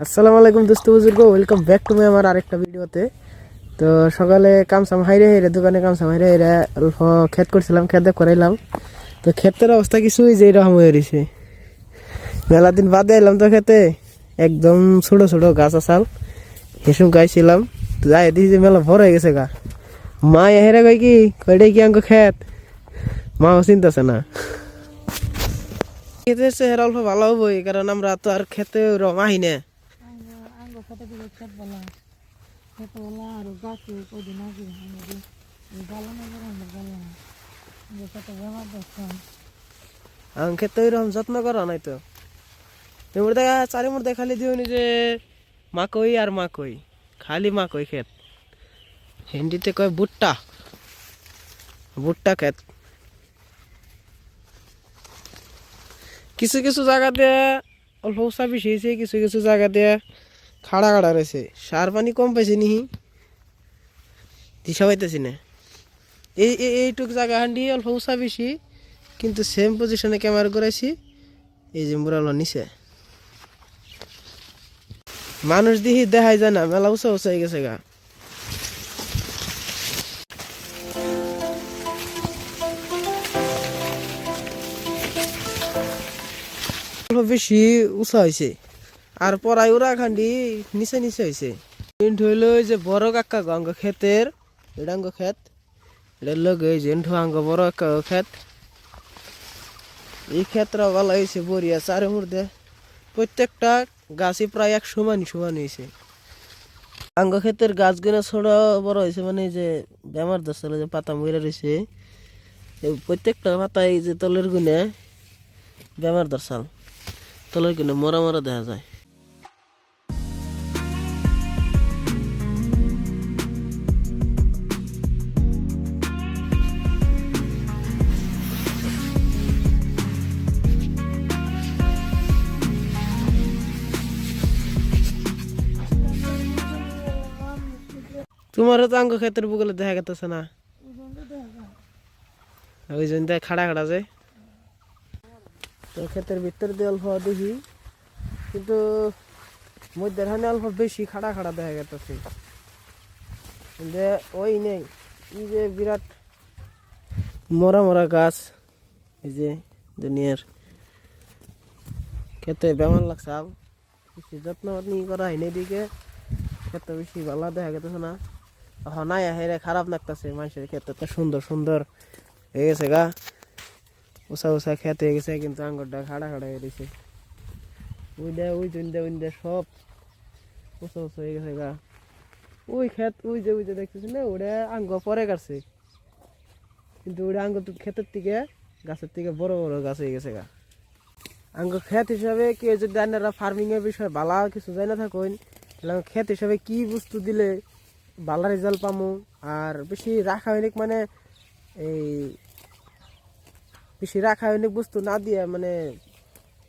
আসসালামু আলাইকুম দোস্ত বুজুর্গ, ওয়েলকাম ব্যাক টু মাই আমার আরেকটা ভিডিওতে। তো সকালে কামসাম হাইরে হাইরে দোকানে কামসাম হাইরে হাইরে অল্প ক্ষেত করছিলাম, খেতে করাইলাম। তো ক্ষেতের অবস্থা কিছুই যে এরকম হয়ে রয়েছে। মেলা দিন বাদে এলাম তো খেতে, একদম ছোট ছোট গাছ আসাল হেসুম গাইছিলাম। তো যাই দিছি যে মেলা ভর হয়ে গেছে গা। মা হেরে কই কি কইটাই কি আঙ্ক ক্ষেত, মাও চিন্তাছে না। খেতে এসে হেরা অল্প ভালো হবই, কারণ আমরা তো আর খেতে রমাই না। খেতে ওইরকম যত্ন করা নাই তো। দেখা চারি মুড়ে খালি দিওনি যে মাকই আর মাকই, খালি মাকই ক্ষেত। হিন্দিতে কয় ভুট্টা, ভুট্টা ক্ষেত। কিছু কিছু জায়গা দিয়ে অল্প উঁচা বেশি হয়েছে, কিছু কিছু জায়গা দিয়ে খাড়া খাড়া রয়েছে। সার পানি কম পাইছে নিহি, দিশা পাইতেছি না। এইটুক জায়গা হান্ডি অল্প উঁচা বেশি, কিন্তু সেম পজিশনে ক্যামেরা করাইছি। এই যে মুরালো নিচে মানুষ দিহি দেখাই যায় না, মেলা উঁচা উঁচা হয়ে গেছে গা। অল্প বেশি উঁচা হয়েছে, আর পরাই ওরা খান্ডি নিচে নিচে হয়েছে। হইল যে বড় কাকা আঙ্গ ক্ষেতের, এটা আঙ্গ ক্ষেত, এটা লোক এই যে আঙ্গ বড় কাকা ক্ষেত। এই ক্ষেত্র ভালো হয়েছে, বরিয়া চারে মুড়ে প্রত্যেকটা গাছই প্রায় এক সমান সমান হয়েছে। আঙ্গ ক্ষেতের গাছগুলো ছোট বড় হয়েছে, মানে যে বেমার ধরছিল যে পাতা মরে রয়েছে, প্রত্যেকটা পাতায় যে তলের গুনে বেমার ধরছাল, তলের গুনে মরা মরা দেখা যায়। তোমারও তো আঙ্গ ক্ষেতের বুকলে দেখা গেতেছে না, ওই জন্য খাড়া খাড়া যায়। তো ক্ষেতের ভিতর দিয়ে অল্প দেখি, কিন্তু মধ্যের হানে অল্প বেশি খাড়া খাড়া দেখা গেতেছে। যে ওই নেই, এই যে বিরাট মরা মরা গাছ, এই যে দুনিয়ার ক্ষেতে বেমার লাগছে। বেশি যত্ন করা হয়নি, দিকে ক্ষেত্রে বেশি ভালো দেখা গেতেছে না। নাই হেরে খারাপ লাগতেছে। মানুষের ক্ষেত্রে তো সুন্দর সুন্দর হয়ে গেছে গা, উষা উষা ক্ষেত হয়ে গেছে, কিন্তু আঙ্গুরটা খাড়া খাড়া হয়ে গেছে। ওই জন্য সব উষা উষা হয়ে গেছে গা। ওই ক্ষেত ওই যে দেখতেছি না, ওটা আঙ্গ পরে কাটছে, কিন্তু ওটা আঙ্গ ক্ষেতের থেকে গাছের থেকে বড় বড় গাছ হয়ে গেছে গা। আঙ্গ ক্ষেত হিসাবে কেউ যদি আপনারা ফার্মিং এর বিষয়ে ভালো কিছু জানা থাকুন, তাহলে ক্ষেত হিসাবে কি বস্তু দিলে ভালো রেজাল্ট পামু, আর বেশি রাসায়নিক মানে এই বেশি রাসায়নিক বস্তু না দিয়ে মানে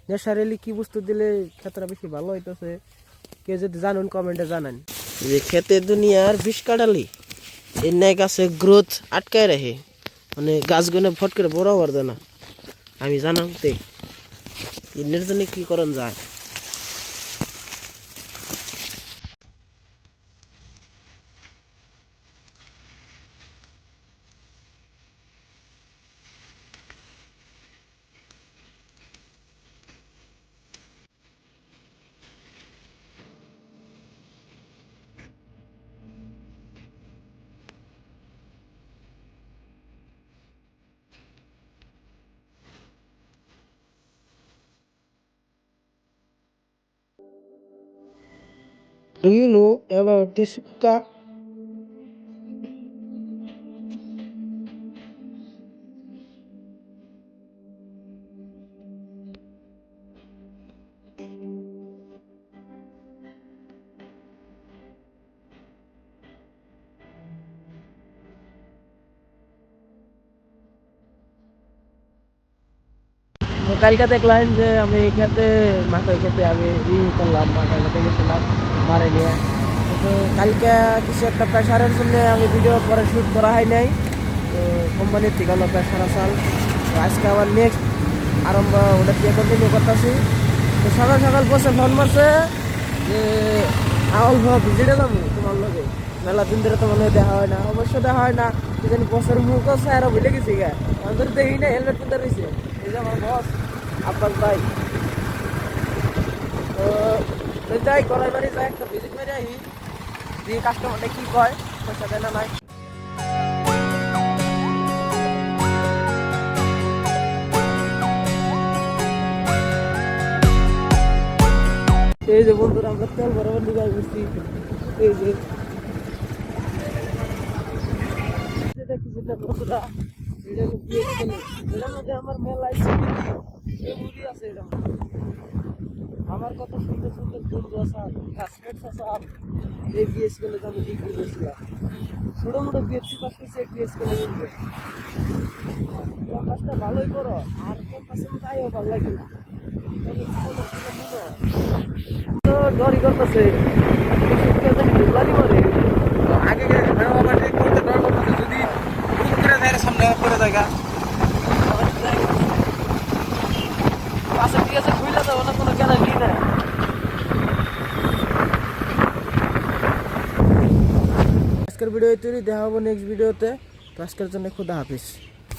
ন্যাচারালি কি বস্তু দিলে ক্ষেতটা বেশি ভালো হইতেছে, কেউ যদি জানুন কমেন্টে জানান। যে ক্ষেতে দুনিয়ার বিষ কাটালি এর ন্যায় গাছে গ্রোথ আটকায় রাখে, মানে গাছগুলো ফট করে বড় হওয়ার দেয় না। আমি জানাম তে এর জন্য কি করণ যায়। Do you know about this cock? কালকে দেখলাম যে আমি খেতে মাথায় খেতে আমি করলাম, মাথায় খেতে গেছিলাম মারে নিয়ে। তো কালকে কিছু একটা প্রেশারের জন্য আমি ভিডিও পরে শ্যুট করা হয় নাই। তো কোম্পানির থেকে হলো প্রেশার আসাল। তো আজকে আবার নেক্সট আরম্ভ ওটা দিয়ে কন্টিনিউ করতেছি। তো সকাল সকাল বসে ফোন মারছে যে অল্প ভিজিটে যাবো তোমার লগে মেলা দিন ধরে তো মনে হয় দেখা হয় না অবশ্য দেখা হয় না কি জানি বছর মুখ আছে আর ভুলে গেছি গা আমাদের দেখি না হেলমেট কিনতে রয়েছে এই যে আমার বস আব্বাস ভাই তো যাই কলাই বাড়ি যাই একটা ভিজিট মেরে আহি দিয়ে কাস্টমারটা কি কয় পয়সা দেয় না নাই এই যে বন্ধুরা আমরা তেল বরাবর দিকে আসছি এই যে বন্ধুরা এটা এটার মধ্যে আমার মেলায় মুড়ি আছে এটা আমার কত সুন্দর সুন্দর বন্ধু আছে ক্লাসমেটস আছে এই বিএস কলেজে আমি ডিগ্রি করছিলাম ছোটো মোটো বিএসসি পাস করছি বিএস কলেজে ক্যাম্পাসটা ভালোই করো আর ক্যাম্পাসের মধ্যে আইও ভালো লাগে না তো ডরি করতেছে ঢুকলানি মরে আগে করতে ডর করতেছে যদি করে দেয় সামনে করে জায়গা আচ্ছা ঠিক আছে খুইলা যাবো না কোনো গ্যারান্টি নাই আজকের ভিডিও তৈরি দেখা হবো নেক্সট ভিডিওতে তো আজকের জন্য খুদা হাফিজ